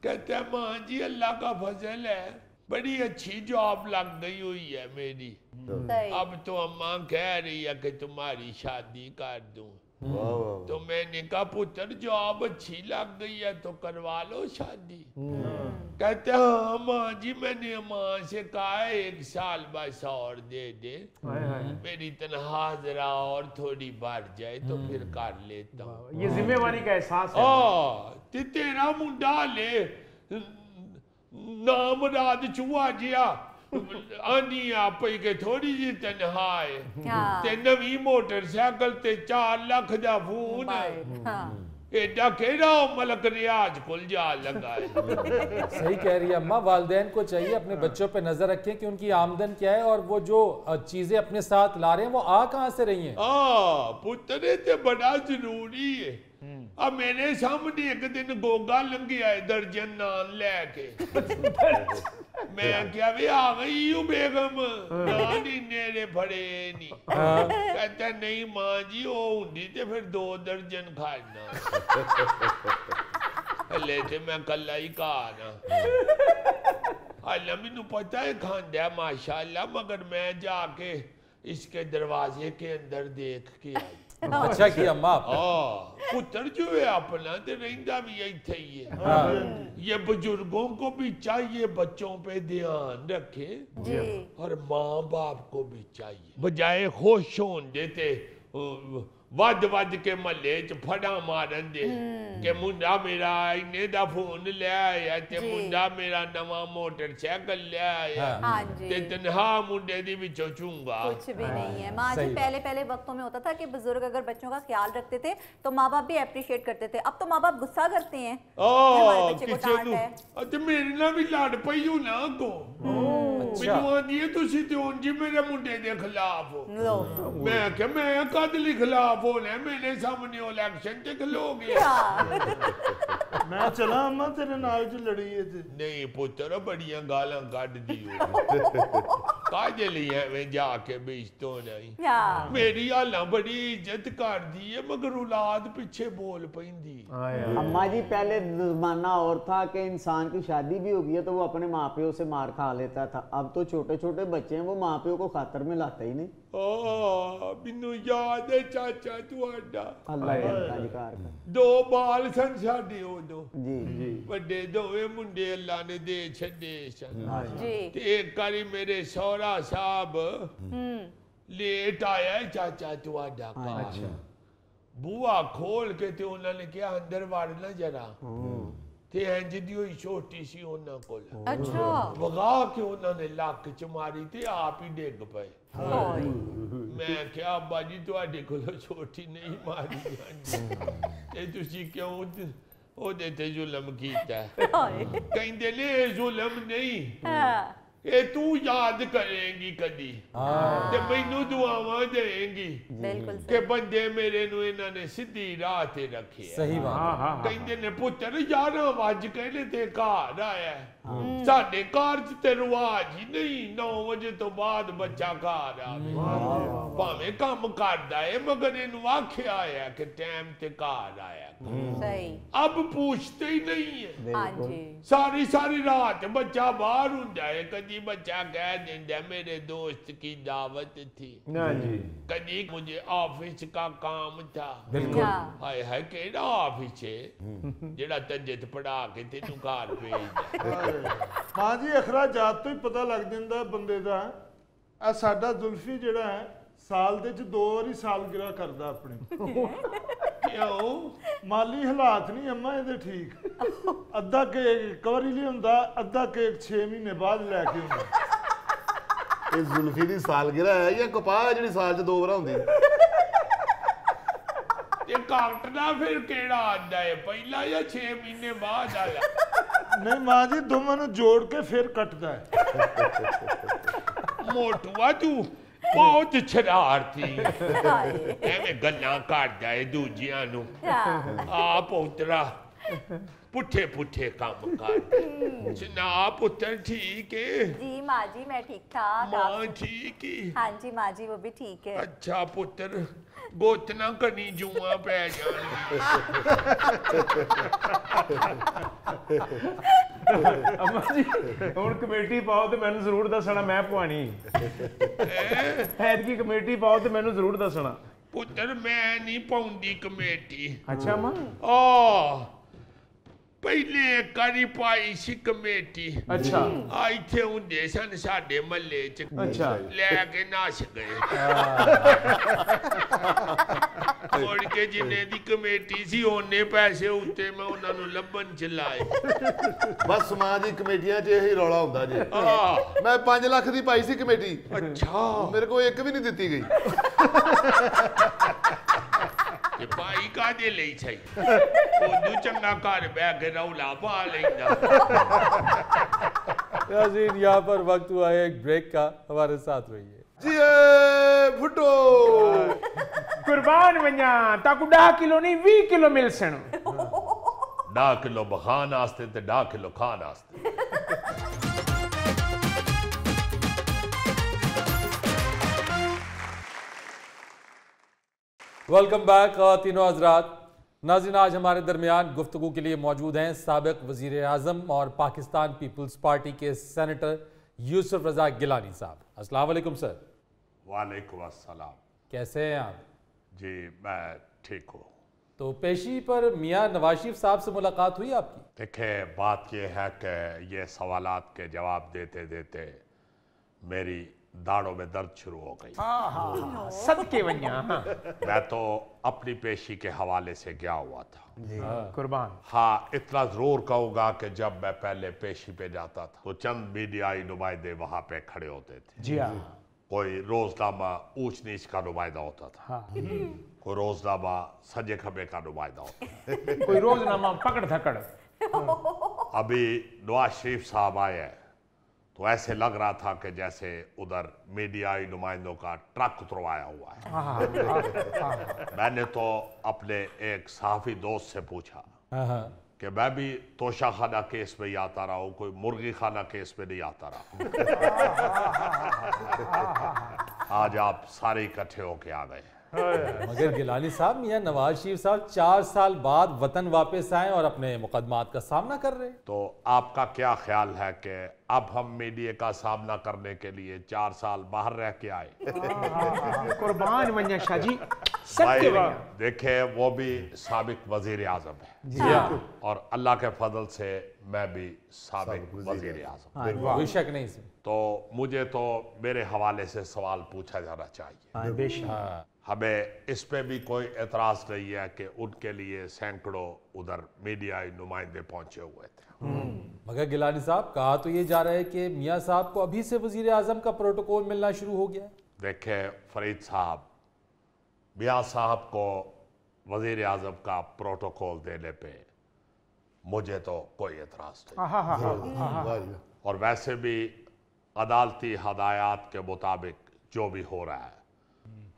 कहते हैं माँ जी अल्लाह का फजल है बड़ी अच्छी जॉब लग गई हुई है मेरी। अब तो अम्मा कह रही है कि तुम्हारी शादी कर दूं। तो मैंने कहा पुत्र जॉब अच्छी लग गई है तो करवा लो शादी। कहते हाँ माँ जी मैंने माँ से कहा 1 साल बस और दे दे, मेरी तनख्वाह जरा और थोड़ी बढ़ जाए तो फिर कर लेता हूँ।
ये जिम्मेवारी का एहसास है।
तेरा मुंडा ले नाम राज चूहा जिया आनी आप के थोड़ी जी तनख्वाह है ते नवी मोटरसाइकिल ते 4 लाख दा फोन एडा केड़ा मलक रियाज कुल जा लगा है।
सही कह रही है अम्मा, वालिदैन को चाहिए अपने बच्चों पे नजर रखें कि उनकी आमदन क्या है और वो जो चीजें अपने साथ ला रहे हैं वो आ कहां से रही हैं।
पुत्र ते बड़ा जरूरी है। अब मेरे सामने एक दिन गोगा लंघिया दर्जन नान लैके मैं क्या भी आ गई हूँ बेगम नान इन्ने फड़े नहीं कहता नहीं मां जी वो होंगी ते फिर 2 दर्जन खाना हले ते मैं कला ही खाना हल्ला मैनू पता है खांदा माशाल्लाह मगर मैं जाके इसके दरवाजे के अंदर देख के आई
अच्छा किया अम्मा
पुत्र जो है अपना तो रहिंदा भी इत्थे ही है ये बुजुर्गों को भी चाहिए बच्चों पे ध्यान रखे और माँ बाप को भी चाहिए बजाय खुश होने देते वध के महल्ले च फड़ा मारन दे के मुंडा मेरा इन्ने दा फोन ले आया ते मुंडा मेरा नवा मोटरसाइकिल ले आया ते तन्हा मुंडे दी विचों चूंगा
कुछ भी नहीं है माँ जी। पहले वक्तों में होता था कि बुजुर्ग अगर बच्चों का ख्याल रखते थे तो माँ बाप भी अप्रिशिएट करते थे। अब तो माँ बाप गुस्सा करते हैं
ते मेरे नाल भी लड़ पई हो ना को ਮੈਨੂੰ ਆਂਦੀ ਹੈ ਤੁਸੀਂ ਤੇ ਉਂਝ ਹੀ ਮੇਰੇ ਮੁੰਡੇ ਦੇ ਖਿਲਾਫ ਹੋ ਮੈਂ ਕਿ ਮੈਂ ਕਦ ਲਈ ਖਿਲਾਫ ਹੋਣਾ ਮੇਰੇ ਸਾਹਮਣੇ ਇਲੈਕਸ਼ਨ ਤੇ ਖਲੋਗੇ
मैं चला अम्मा तेरे नाल च लड़ी है ते
नहीं पुत्र बड़ियां गालां ਕੱਢਦੀ ਹੋ ਕਾਹਦੇ ਲਈ ਐਵੇਂ ਜਾ ਕੇ ਬੇਇੱਜ਼ਤ ਨਹੀਂ ਮੇਰੀ ਹਾਲਾਂ ਬੜੀ ਇੱਜ਼ਤ ਕਰਦੀ ਹੈ मगर औलाद पीछे बोल पैंदी
अम्मा जी पहले जमाना और था कि इंसान की शादी भी हो गई है तो वो अपने माँ प्यो से मार खा लेता था। अब तो छोटे छोटे बच्चे हैं वो माँ प्यो को खातर में लाते ही नहीं।
ਮੈਨੂੰ याद है चाचा ਤੁਹਾਡਾ
अल्लाह का अधिकार कर
2 ਬਾਲ ਸਨ ਸਾਡੇ ਉਦੋਂ
जी
ਵੱਡੇ ਦੋਵੇਂ ਮੁੰਡੇ ਅੱਲਾ ਨੇ ਦੇ ਛੱਡੇ ਸਨ ਤੇ ਇੱਕ ਵਾਰੀ ਮੇਰੇ ਸਹੁਰਾ ਸਾਹਿਬ ਲੇਟ ਆਇਆ ਚਾਚਾ ਤੁਹਾਡਾ ਘਰ ਬੂਹਾ ਖੋਲ ਕੇ ਤੇ ਉਹਨਾਂ ਨੇ ਕਿਹਾ ਅੰਦਰ ਵੜ ਨਾ ਜਰਾ ਤੇ ਇੰਜ ਦੀ ਹੋਈ ਛੋਟੀ ਸੀ ਉਹਨਾਂ ਕੋਲ
अच्छा
ਵਗਾ ਕੇ ਉਹਨਾਂ ਨੇ ਲੱਕ ਚ ਮਾਰੀ ਤੇ ਆਪ ਹੀ ਡਿੱਗ ਪਏ ਮੈਂ ਕਿਹਾ ਅੱਬਾ ਜੀ ਤੁਹਾਡੇ ਕੋਲੋਂ ਛੋਟੀ ਨਹੀਂ ਮਾਰੀ ਜਾਂਦੀ ਤੇ ਤੁਸੀਂ ਕਿਉਂ ਉਹਦੇ ਤੇ ਜ਼ੁਲਮ ਕੀਤਾ ਕਹਿੰਦੇ ਨੇ ਜ਼ੁਲਮ ਨਹੀਂ ਇਹ ਤੂੰ ਯਾਦ ਕਰੇਂਗੀ ਕਦੀ ਤੇ ਮੈਨੂੰ ਦੁਆਵਾਂ ਦੇਂਗੀ
बिल्कुल
ਕਿ ਬੰਦੇ ਮੇਰੇ ਨੂੰ ਇਹਨਾਂ ਨੇ ਸਿੱਧੀ ਰਾਹ ਤੇ ਰੱਖਿਆ
सही बात
ਕਹਿੰਦੇ ਨੇ ਪੁੱਤਰ 11 ਵਜ ਕੇ ਨੇ ਤੇ ਘਰ ਆਇਆ ਸਾਡੇ ਘਰ ਚ ਤੇ ਰਿਵਾਜ ਹੀ ਨਹੀਂ 9 ਵਜੇ ਤੋਂ ਬਾਅਦ ਬੱਚਾ ਘਰ ਆਵੇ ਭਾਵੇਂ ਕੰਮ ਕਰਦਾ ਏ ਮਗਰ ਇਹਨੂੰ ਆਖਿਆ ਆਇਆ ਕਿ ਟਾਈਮ ਤੇ ਘਰ ਆਇਆ
सही
अब पूछते ही नहीं है
हाँ जी
सारी रात बच्चा बाहर ਹੁੰਦਾ है कभी बच्चा कह देता मेरे दोस्त की दावत थी कभी मुझे ऑफिस का काम था हाय हाय केड़ा ऑफिस है जेड़ा तंजत पढ़ा के तेनू घर भेजदा
मां जी अखराजात तो ही पता लग जांदा बंदे दा आ साडा जुल्फी जेड़ा है साल दे च 2 वारी सालगिरह करदा अपनी
क्यों
माली हालात नहीं अम्मा ਇਹਦੇ ठीक ਅੱਧਾ ਕੇਕ ਇੱਕ ਵਾਰੀ ਲਿਆਉਂਦਾ ਅੱਧਾ ਕੇਕ 6 ਮਹੀਨੇ ਬਾਅਦ ਲੈ ਕੇ ਆਉਂਦਾ
ਇਹ ਜ਼ੁਲਫੀ ਦੀ ਸਾਲਗਿਰਾ ਹੈ ਜਾਂ ਕਪਾਹ ਜਿਹੜੀ ਸਾਲ 'ਚ 2 ਵਾਰ ਹੁੰਦੀ
ਇਹ ਕਾਟਦਾ ਫਿਰ ਕਿਹੜਾ ਆਂਦਾ ਹੈ ਪਹਿਲਾ ਜਾਂ 6 ਮਹੀਨੇ ਬਾਅਦ ਆਇਆ
ਨਹੀਂ ਮਾਂ ਜੀ ਦੋਵਾਂ ਨੂੰ ਜੋੜ ਕੇ ਫਿਰ ਕੱਟਦਾ ਹੈ
ਮੋਟੂਆ ਤੂੰ बहुत शरारती एवें गल्लां करदा है दूजियां नू आ पुत्रा पुठे पुठे काम कर सुना पुत्र ठीक है
जी माँ जी मैं ठीक ठाक
माँ ठीक है
हाँ जी माँ जी वो भी ठीक है
अच्छा पुत्र गोतना कनी जुआ पै जान
अम्मा जी हुण कमेटी पाओ ते मैनू जरूर दसना मैं पवानी ऐतकी कमेटी पाओ ते मैनू जरूर दसना
पुत्र मैं नहीं पाउंदी कमेटी
अच्छा अम्मा
पहले एक बारी पाई सी कमेटी
अच्छा
आ इत्थे हुंदे सन साडे महल्ले च
अच्छा
लेके नस गए मुड़ के जिन्ने दी कमेटी सी ओने पैसे उत्ते मैं उन्हां नूं लभन च लाए
बस समाज दी कमेटियां 'ਚ ਇਹੀ ਰੌਲਾ ਹੁੰਦਾ ਜੀ ਮੈਂ 5 ਲੱਖ ਦੀ ਪਾਈ ਸੀ ਕਮੇਟੀ
अच्छा
ਮੇਰੇ ਕੋਲ ਇੱਕ ਵੀ ਨਹੀਂ ਦਿੱਤੀ ਗਈ
ये भाई कादे ले छई ओदू चंगा घर बैठ के रौला पा लेंदा
नाज़रीन यहाँ पर वक्त हुआ है एक ब्रेक का, हमारे साथ रहिए
जी भुट्टो
कुर्बान वञा ताकू 10 किलो नहीं 20 किलो मिल सन
10 किलो बखान आस्ते ते 10 किलो खान आस्ते।
वेलकम बैक तीनों हजरात। नाज़रीन, आज हमारे दरमियान गुफ्तगू के लिए मौजूद हैं साबिक वज़ीर आज़म और पाकिस्तान पीपल्स पार्टी के सेनेटर यूसुफ रज़ा गिलानी साहब। अस्सलाम वालेकुम सर।
वालेकुम अस्सलाम।
कैसे हैं आप?
जी मैं ठीक हूँ।
तो पेशी पर मियाँ नवाज शरीफ साहब से मुलाकात हुई आपकी?
देखिए, बात यह है कि ये सवालात के जवाब देते देते मेरी दाढ़ों में दर्द शुरू हो गई।
सदके वञा।
मैं तो अपनी पेशी के हवाले से गया हुआ था।
कुर्बान।
हाँ, इतना जरूर कहूँगा कि जब मैं पहले पेशी पे जाता था तो चंद मीडियाई नुमाइंदे वहाँ पे खड़े होते थे।
जी हाँ।
कोई रोजनामा ऊंच नीच का नुमाइंदा होता था, कोई रोजनामा सजे खबे का नुमाइंदा होता था,
कोई रोजनामा पकड़ धकड़।
अभी नवाज शरीफ साहब आए हैं तो ऐसे लग रहा था कि जैसे उधर मीडियाई नुमाइंदों का ट्रक उतरवाया हुआ है। मैंने तो अपने एक सहाफी दोस्त से पूछा कि मैं भी तोशा खाना केस में ही आता रहा हूँ, कोई मुर्गी खाना केस में नहीं आता रहा। आज आप सारे इकट्ठे होके आ गए।
मगर गिलानी साहब, मियाँ नवाज शरीफ साहब 4 साल बाद वतन वापस आए और अपने मुकदमात का सामना कर रहे हैं।
तो आपका क्या ख्याल है कि अब हम मीडिया का सामना करने के लिए 4 साल बाहर रह के आए?
कुर्बान वञा शाह जी।
भाई
सदके वञा।
देखे, वो भी साबिक वजीर आजम है और अल्लाह के फजल से मैं भी साबिक वजीर आजम।
कोई शक नहीं सर।
तो मुझे तो मेरे हवाले से सवाल पूछा जाना चाहिए।
बेशक।
हमें इस पे भी कोई एतराज नहीं है कि उनके लिए सैकड़ों उधर मीडियाई नुमाइंदे पहुंचे हुए थे।
मगर गिलानी साहब, कहा तो ये जा रहा है कि मियाँ साहब को अभी से वजीर आजम का प्रोटोकॉल मिलना शुरू हो गया।
देखे फरीद साहब, मियाँ साहब को वजीर आजम का प्रोटोकॉल देने पे मुझे तो कोई एतराज नहीं। और वैसे भी अदालती हदायत के मुताबिक जो भी हो रहा है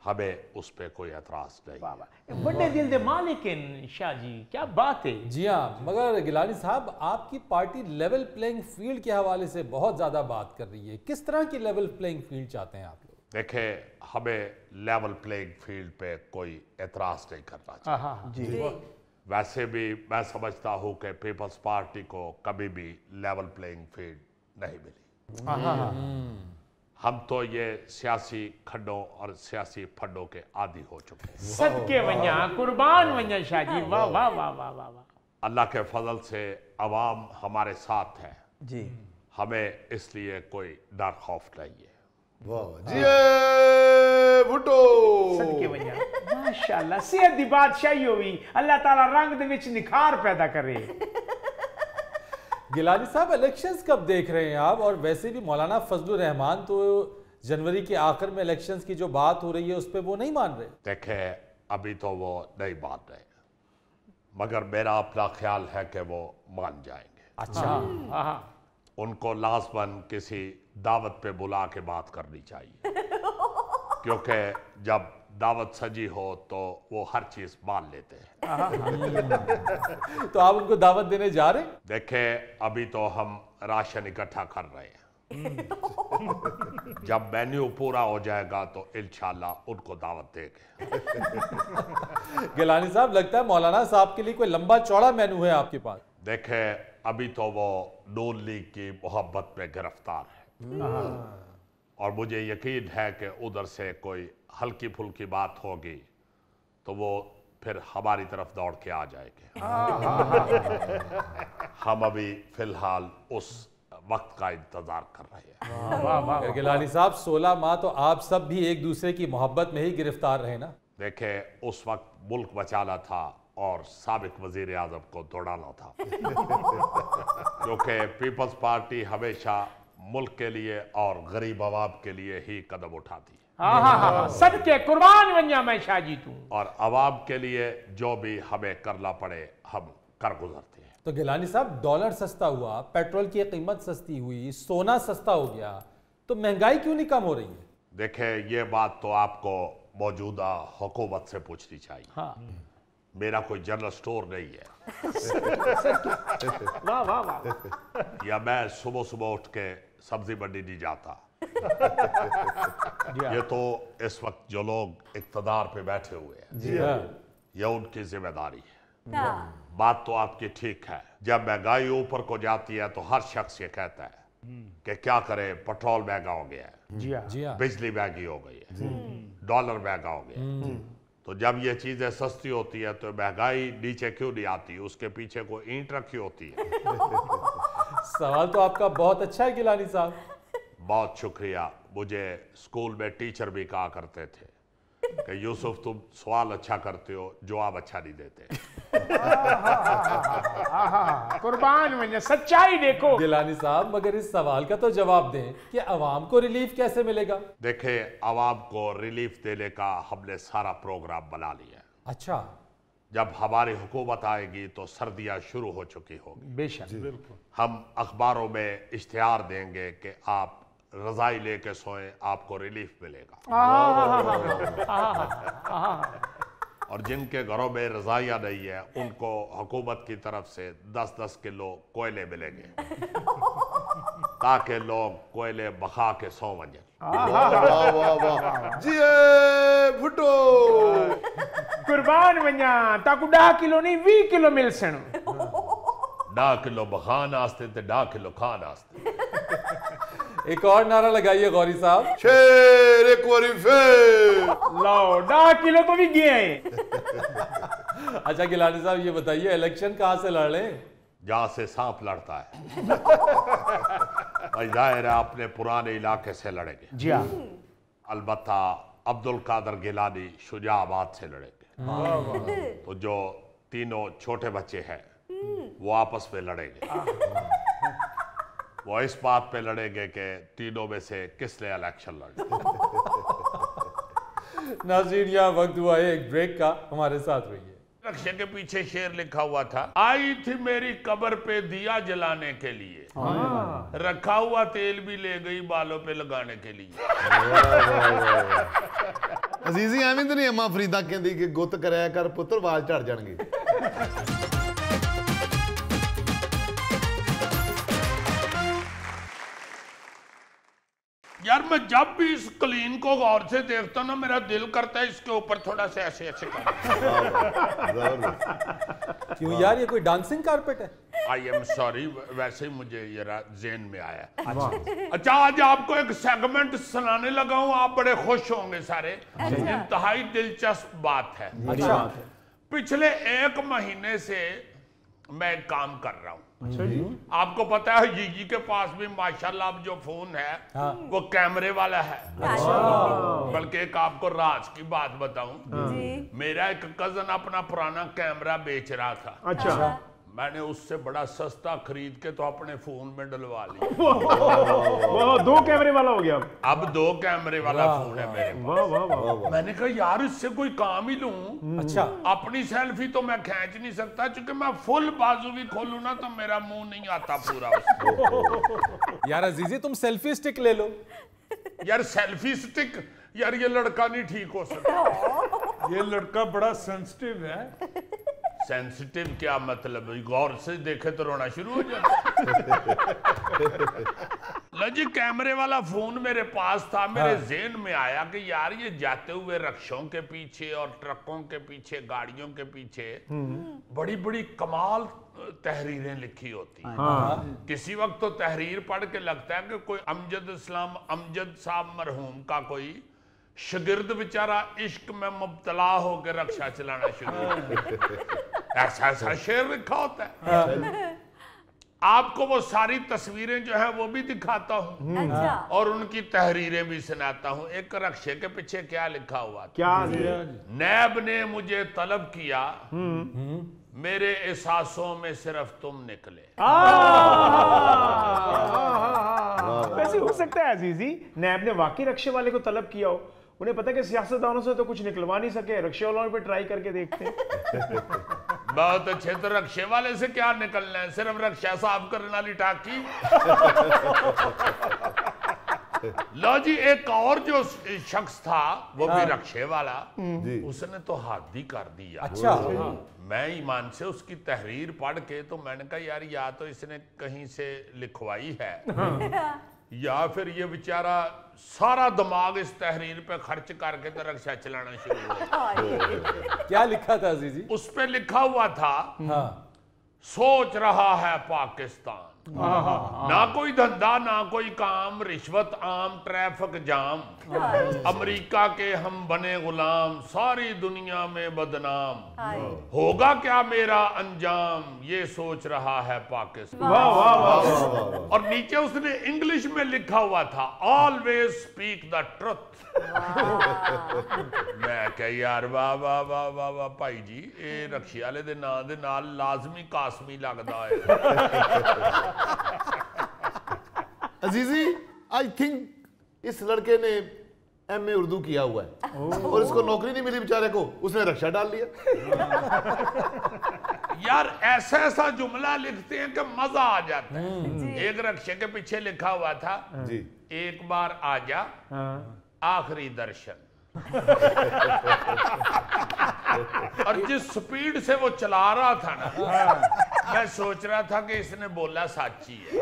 हमें उस पर कोई एतराज नहीं।
बड़े दिल दे मालिक हैं शाह जी, क्या बात है।
जी हाँ, मगर गिलानी साहब, आपकी पार्टी लेवल प्लेइंग फील्ड के हवाले से बहुत ज़्यादा बात कर रही है। किस तरह की लेवल प्लेइंग फील्ड चाहते हैं आप लोग?
देखें, हमें लेवल प्लेइंग फील्ड पे कोई एतराज नहीं करना चाहिए। वैसे भी मैं समझता हूँ कि पीपल्स पार्टी को कभी भी लेवल प्लेइंग फील्ड नहीं मिली। हम तो ये सियासी खड्डों और सियासी फंडों के आदी हो चुके हैं।
सदके वञा, कुर्बान वञा शाह जी। वाह वाह वाह वाह वाह वाह।
अल्लाह के फजल से अवाम हमारे साथ है
जी।
हमें इसलिए कोई डर खौफ नहीं है।
भुट्टो
सदके वञा। माशाअल्लाह, सेहत दी बादशाही होवी। अल्लाह ताला रंग दे विच निखार पैदा करे।
गिलानी साहब, इलेक्शंस कब देख रहे हैं आप? और वैसे भी मौलाना फजलुर रहमान तो जनवरी के आखिर में इलेक्शंस की जो बात हो रही है उस पर वो नहीं मान रहे।
देखे, अभी तो वो नहीं मान रहे, मगर मेरा अपना ख्याल है कि वो मान जाएंगे।
अच्छा।
उनको लाजमन किसी दावत पे बुला के बात करनी चाहिए, क्योंकि जब दावत सजी हो तो वो हर चीज मान लेते हैं।
तो आप उनको दावत देने जा रहे हैं?
देखे, अभी तो हम राशन इकट्ठा कर रहे हैं। जब मेन्यू पूरा हो जाएगा तो इंशाल्लाह उनको दावत देंगे।
गिलानी साहब, लगता है मौलाना साहब के लिए कोई लंबा चौड़ा मेनू है आपके पास।
देखे, अभी तो वो नून लीग की मोहब्बत में गिरफ्तार है और मुझे यकीन है कि उधर से कोई हल्की फुल्की बात होगी तो वो फिर हमारी तरफ दौड़ के आ जाएंगे। हम अभी फिलहाल उस वक्त का इंतजार कर रहे हैं।
गिलानी साहब, 16 माह तो आप सब भी एक दूसरे की मोहब्बत में ही गिरफ्तार रहे ना।
देखे, उस वक्त मुल्क बचाना था और साबिक वजीर आजम को दौड़ाना था। क्योंकि पीपल्स पार्टी हमेशा मुल्क के लिए और गरीब अवाम के लिए ही कदम उठाती है।
सदके कुर्बान वञा मैं शाह जी तू।
और अवाम के लिए जो भी हमें करना पड़े हम कर गुजरते हैं।
तो गिलानी साहब, डॉलर सस्ता हुआ, पेट्रोल की कीमत सस्ती हुई, सोना सस्ता हो गया, तो महंगाई क्यों नहीं कम हो रही है?
देखे, ये बात तो आपको मौजूदा हुकूमत से पूछनी चाहिए।
हाँ।
मेरा कोई जनरल स्टोर नहीं है
वाह वाह वाह।
या मैं सुबह सुबह उठ के सब्जी मंडी नहीं जाता। ये तो इस वक्त जो लोग इक्तदार पे बैठे हुए हैं, ये उनकी जिम्मेदारी है। बात तो आपकी ठीक है, जब महंगाई ऊपर को जाती है तो हर शख्स ये कहता है कि क्या करे, पेट्रोल महंगा हो गया है,
जी हाँ,
बिजली महंगी हो गई है, डॉलर महंगा हो गया। तो जब ये चीजें सस्ती होती है तो महंगाई नीचे क्यों नहीं आती? उसके पीछे कोई ईंट रखी होती है।
सवाल तो आपका बहुत अच्छा है गिलानी साहब।
बहुत शुक्रिया। मुझे स्कूल में टीचर भी कहा करते थे कि यूसुफ तुम सवाल अच्छा करते हो, जवाब अच्छा नहीं देते।
कुर्बान मुझे, सच्चाई देखो
गिलानी साहब, मगर इस सवाल का तो जवाब दें कि अवाम को रिलीफ कैसे मिलेगा?
देखे, आवाम को रिलीफ देने का हमने सारा प्रोग्राम बना लिया।
अच्छा,
जब हमारी हुकूमत आएगी तो सर्दियां शुरू हो चुकी होगी।
बेशक।
हम अखबारों में इश्तिहार देंगे कि आप रजाई लेके सोएं, आपको रिलीफ मिलेगा। और जिनके घरों में रजाइयां नहीं है उनको हुकूमत की तरफ से 10-10 किलो कोयले मिलेंगे ताकि लोग कोयले बखा के सो वंजन।
वाह वाह वाह जी भुट्टो।
कुर्बान वञा, ताकू 10 किलो नहीं 20 किलो मिल सन।
10 किलो बखान आस्ते ते 10 किलो खान आस्ते।
एक और नारा लगाइए गौरी साहब।
शेर एक बारी फिर।
लो 10 किलो तो भी गए हैं।
अच्छा गिलानी साहब, ये बताइए इलेक्शन कहाँ से लड़ रहे हैं?
जहां से सांप लड़ता है। भाई जाहिर है अपने पुराने इलाके से लड़ेंगे।
जी हाँ।
अलबत्ता अब्दुल कादर गिलानी शुजाबाद से लड़ेंगे। तो जो तीनों छोटे बच्चे हैं वो आपस में लड़ेंगे। वो इस बात पे लड़ेंगे कि तीनों में से किसने इलेक्शन लड़े।
नाज़रीन, यहाँ वक्त हुआ है एक ब्रेक का, हमारे साथ रहिए।
रक्षा के पीछे शेर लिखा हुआ था, आई थी मेरी कब्र पे दिया जलाने के लिए, रखा हुआ तेल भी ले गई बालों पे लगाने के लिए।
अजीजी एवं तो नहीं अम्मा फरीदा कहती कि गुत कराया कर पुत्र वाल झड़ जाएंगे।
यार मैं जब भी इस क्लीन को गौर से देखता हूँ ना, मेरा दिल करता है इसके ऊपर थोड़ा सा ऐसे ऐसे
क्यों यार, ये कोई डांसिंग कारपेट है?
आई एम सॉरी, वैसे ही मुझे ये जेन में आया। अच्छा, आज आपको एक सेगमेंट सुनाने लगा हूँ, आप बड़े खुश होंगे सारे। इंतहाई दिलचस्प बात है।
अच्छा,
पिछले 1 महीने से मैं काम कर रहा हूँ। आपको पता है जीजी के पास भी माशाल्लाह अब जो फोन है वो कैमरे वाला है। बल्कि एक आपको राज की बात बताऊं, मेरा एक कजन अपना पुराना कैमरा बेच रहा था।
अच्छा।
मैंने उससे बड़ा सस्ता खरीद के तो अपने फोन में डलवा लिया।
वो 2 कैमरे वाला हो गया
अब 2 कैमरे वाला फोन है मेरे पास।
वाह वाह वाह।
मैंने कहा यार इससे कोई काम ही लूं।
अच्छा,
अपनी सेल्फी तो मैं खींच नहीं सकता, क्योंकि मैं फुल बाजू भी खोलूं ना तो मेरा मुंह नहीं आता पूरा उसमें।
यार अजीजी, तुम सेल्फी स्टिक ले लो।
यार सेल्फी स्टिक, यार ये लड़का नहीं ठीक हो सकता।
ये लड़का बड़ा सेंसिटिव है।
सेंसिटिव क्या मतलब? गौर से देखे तो रोना शुरू हो जाता। जी कैमरे वाला फोन मेरे पास था। मेरे ज़हन में आया कि यार ये जाते हुए रक्षों के पीछे और ट्रकों के पीछे, गाड़ियों के पीछे बड़ी बड़ी कमाल तहरीरें लिखी होती हैं। किसी वक्त तो तहरीर पढ़ के लगता है कि कोई अमजद इस्लाम अमजद साहब मरहूम का कोई शागिर्द बेचारा इश्क में मुब्तला होकर रक्षा चलाना शुरू ऐसा ऐसा शेर लिखा होता है। आपको वो सारी तस्वीरें जो है वो भी दिखाता हूँ।
अच्छा।
और उनकी तहरीरें भी सुनाता हूँ। एक रक्षे के पीछे क्या लिखा हुआ?
क्या?
नैब ने मुझे तलब किया, मेरे एहसासों में सिर्फ तुम निकले।
वैसे हो सकता है अजीजी, नैब ने वाकई रक्षे वाले को तलब किया हो। उन्हें पता है कि सियासतदानों से तो कुछ निकलवा नहीं सके, रक्षे वालों पे ट्राई करके देखते हैं।
बहुत अच्छे। तो रक्षे वाले से क्या निकलना है? सिर्फ रक्षा साफ करने वाली टाकी। लो जी, एक और जो शख्स था वो भी रक्षे वाला, उसने तो हद ही कर दिया।
अच्छा।
मैं ईमान से उसकी तहरीर पढ़ के तो मैंने कहा यार या तो इसने कहीं से लिखवाई है या फिर ये बेचारा सारा दिमाग इस तहरीर पे खर्च करके तो रक्षा चलाना शुरू हुआ।
क्या लिखा था अजीजी?
उस पे लिखा हुआ था,
हाँ।
सोच रहा है पाकिस्तान, ना कोई धंधा ना कोई काम, रिश्वत आम, ट्रैफिक जाम, अमेरिका के हम बने गुलाम, सारी दुनिया में बदनाम, होगा क्या मेरा अंजाम, ये सोच रहा है पाकिस्तान।
वाह वाह वाह।
और नीचे उसने इंग्लिश में लिखा हुआ था, ऑलवेज स्पीक द ट्रुथ। मैं कह यार वाह वाह वाह वाह वाह भाई जी, ये रक्षे वाले दे नाम दे नाल लाजमी कासमी लगदा है।
अजीजी, आई थिंक इस लड़के ने MA उर्दू किया हुआ है और इसको नौकरी नहीं मिली बेचारे को, उसने रक्षा डाल लिया।
यार ऐसा ऐसा जुमला लिखते हैं कि मजा आ जाता है। एक रक्षे के पीछे लिखा हुआ था,
जी,
एक बार आजा आखिरी दर्शन। और जिस स्पीड से वो चला रहा था ना, मैं सोच रहा था कि इसने बोला साची है।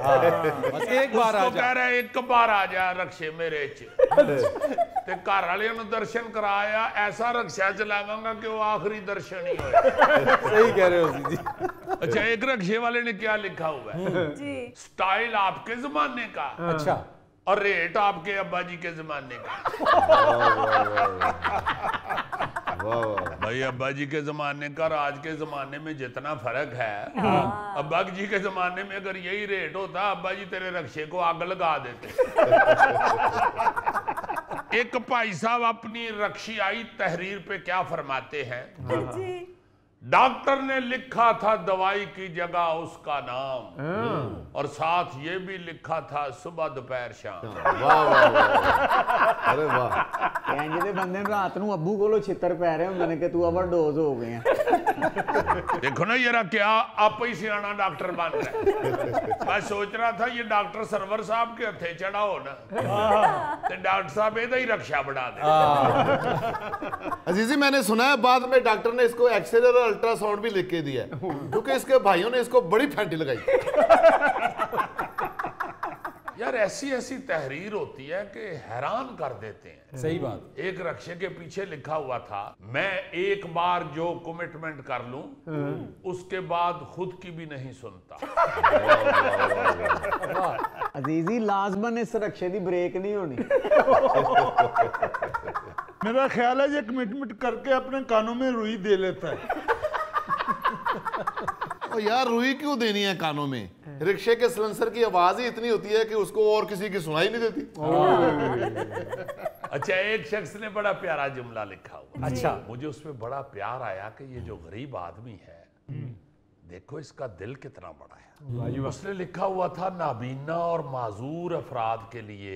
बस एक बार आ
कह रहा है एक बार आ जा रक्षे मेरे ते घर वाले ने दर्शन कराया, ऐसा रक्षा चलावांगा कि वो आखिरी दर्शन ही हो।
सही कह रहे हो अजीजी।
अच्छा, एक रक्षे वाले ने क्या लिखा हुआ है, स्टाइल आपके जमाने का,
अच्छा,
और रेट आपके अब्बा जी के जमाने का। भाई अब्बा जी के जमाने का और आज के जमाने में जितना फर्क है, अब्बा जी के जमाने में अगर यही रेट होता अब्बा जी तेरे रक्षे को आग लगा देते। एक भाई साहब अपनी रक्षियाई तहरीर पे क्या फरमाते हैं, डॉक्टर ने लिखा था दवाई की जगह उसका नाम, और साथ ये भी लिखा था सुबह दोपहर शाम।
वाह वाह वाह, अरे वाह।
ਕਹਿੰਦੇ ਦੇ ਬੰਦੇ ਨੂੰ ਰਾਤ ਨੂੰ ਅੱਬੂ ਕੋਲੋਂ ਛਿੱਤਰ ਪੈ ਰਹੇ ਹੁੰਦੇ ਨੇ ਕਿ ਤੂੰ ਓਵਰਡੋਜ਼ ਹੋ गए हैं।
देखो ना ये क्या आप ही सियाना डॉक्टर बन रहा है। मैं सोच रहा था ये डॉक्टर सरवर साहब के हथे चढ़ा हो ना, तो डॉक्टर साहब ਇਹਦਾ ਹੀ रक्षा बढ़ा दे।
अजीजी, मैंने सुना है बाद में डॉक्टर ने इसको एक्सरे और अल्ट्रासाउंड भी लिख के दिया है, क्योंकि इसके भाइयों ने इसको बड़ी फैंटी लगाई।
यार ऐसी ऐसी तहरीर होती है कि हैरान कर देते हैं।
सही बात।
एक रक्षे के पीछे लिखा हुआ था, मैं एक बार जो कमिटमेंट कर लूं उसके बाद खुद की भी नहीं सुनता।
अजीजी, लाजमन इस रक्षे की ब्रेक नहीं होनी।
मेरा ख्याल है ये कमिटमेंट करके अपने कानों में रुई दे लेता है।
और यार रुई क्यों देनी है कानों में? रिक्शे के सिलेंसर की आवाज ही इतनी होती है कि उसको और किसी की सुनाई नहीं देती।
अच्छा, एक शख्स ने बड़ा प्यारा जुमला लिखा हुआ।
अच्छा,
मुझे उसमें बड़ा प्यार आया कि ये जो गरीब आदमी है, देखो इसका दिल कितना बड़ा है। उसने लिखा हुआ था, नाबीना और माजूर अफराद के लिए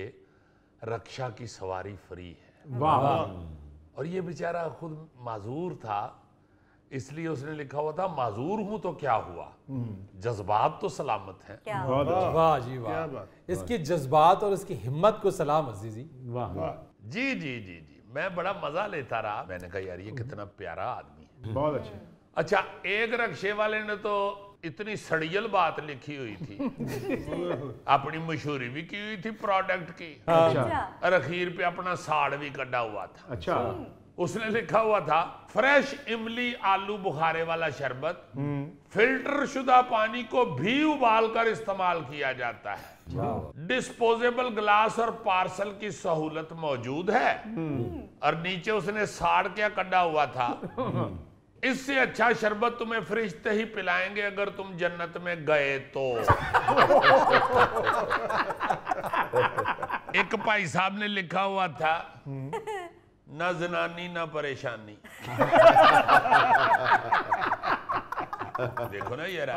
रक्षा की सवारी फ्री है।
वाह।
और ये बेचारा खुद माजूर था, इसलिए उसने लिखा हुआ था, माजूर हूं तो क्या हुआ, जज्बात तो सलामत हैं।
वाह जी वाह। इसके जज्बात और इसकी हिम्मत को सलाम अजीजी।
वाह।
जी जी जी जी, मैं बड़ा मजा लेता रहा। मैंने कहा यार ये कितना प्यारा आदमी है।
बहुत अच्छे।
अच्छा, एक रक्षे वाले ने तो इतनी सड़ियल बात लिखी हुई थी, अपनी मशहूरी भी की हुई थी प्रोडक्ट की, और अखीर पे अपना साड़ भी कटा हुआ था।
अच्छा।
उसने लिखा हुआ था, फ्रेश इमली आलू बुखारे वाला शरबत, फिल्टर शुदा पानी को भी उबाल कर इस्तेमाल किया जाता है, डिस्पोजेबल ग्लास और पार्सल की सहूलत मौजूद है। और नीचे उसने साड़ क्या कटा हुआ था, इससे अच्छा शरबत तुम्हें फरिश्ते ही पिलाएंगे अगर तुम जन्नत में गए तो। एक भाई साहब ने लिखा हुआ था, ना जनानी ना परेशानी। देखो ना यार,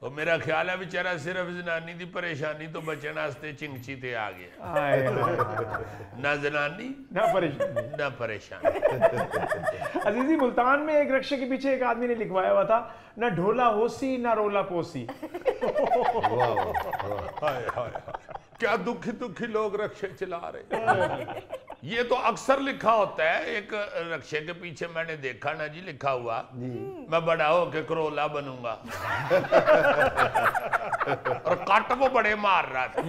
तो मेरा ख्याल है बेचारा सिर्फ जनानी की परेशानी तो बचने वास्ते चिंगची ते आ गया। ना जनानी ना परेशानी।
अजीजी, मुल्तान में एक रक्षे के पीछे एक आदमी ने लिखवाया हुआ था, ना ढोला होसी ना रोला पोसी।
क्या दुखी दुखी लोग रक्षे चला रहे हैं। ये तो अक्सर लिखा होता है, एक रक्षे के पीछे मैंने देखा ना जी, लिखा हुआ मैं बड़ा होके करोला बनूंगा। और कट वो बड़े मार रहा था,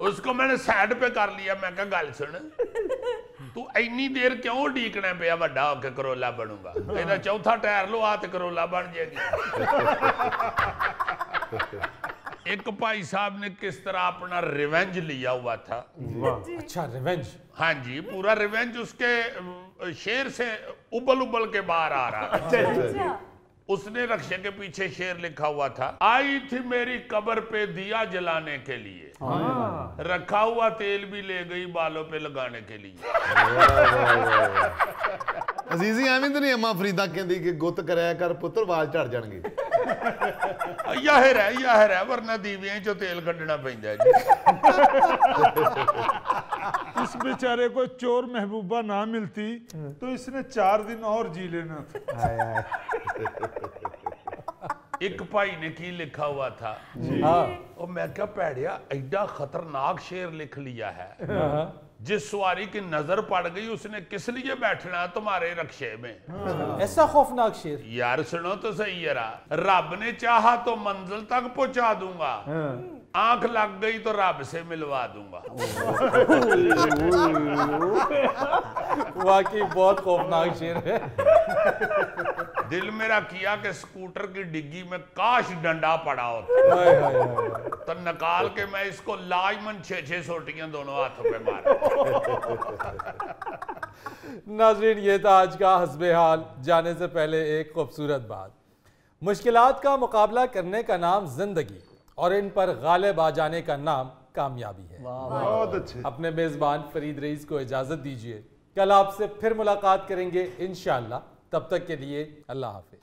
उसको मैंने साइड पे कर लिया। मैं कहा गल सुन, तू इन्नी देर क्यों उडीकना पिया बड़ा होके करोला बनूंगा, ਇਹਦਾ चौथा टायर लो आते करोला बन जाएगी। एक भाई साहब ने किस तरह अपना रिवेंज लिया हुआ था।
अच्छा, रिवेंज।
हाँ जी, पूरा रिवेंज उसके शेर से उबल उबल के बाहर आ रहा था। उसने रक्षे के पीछे शेर लिखा हुआ था, आई थी मेरी कब्र पे दिया जलाने के लिए, रखा हुआ तेल भी ले गई बालों पे लगाने के लिए।
अजीजी एवं तो नहीं अम्मा फरीदा कहती कि गुत कराया कर पुत्र वाल झड़ जाएंगे।
याहिर है, वरना दीवियां चो तेल कढ़ना पैंदा जी।
इस बेचारे को चोर महबूबा ना मिलती तो इसने 4 दिन और जी लेना था।
एक भाई ने की लिखा हुआ था, और मैं क्या पैड़िया एडा खतरनाक शेर लिख लिया है, जिस सवारी की नजर पड़ गई उसने किस लिए बैठना तुम्हारे रक्षे में।
ऐसा खौफनाक शेर।
यार सुनो तो सही जरा, रब ने चाहा तो मंजिल तक पहुंचा दूंगा, आंख लग गई तो रब से मिलवा दूंगा।
वाकई बहुत खौफनाक शेर है।
दिल मेरा किया कि स्कूटर की डिग्गी में काश डंडा पड़ा होता, तो निकाल के मैं इसको लाजमन 6-6 सोटियां दोनों हाथों पे मार।
नाज़रीन, ये था आज का हस्बे हाल। जाने से पहले एक खूबसूरत बात, मुश्किलात का मुकाबला करने का नाम जिंदगी और इन पर गालिब आ जाने का नाम कामयाबी है।
बहुत अच्छे।
अपने मेजबान फरीद रईस को इजाजत दीजिए, कल आपसे फिर मुलाकात करेंगे इंशाअल्लाह। तब तक के लिए अल्लाह हाफिज।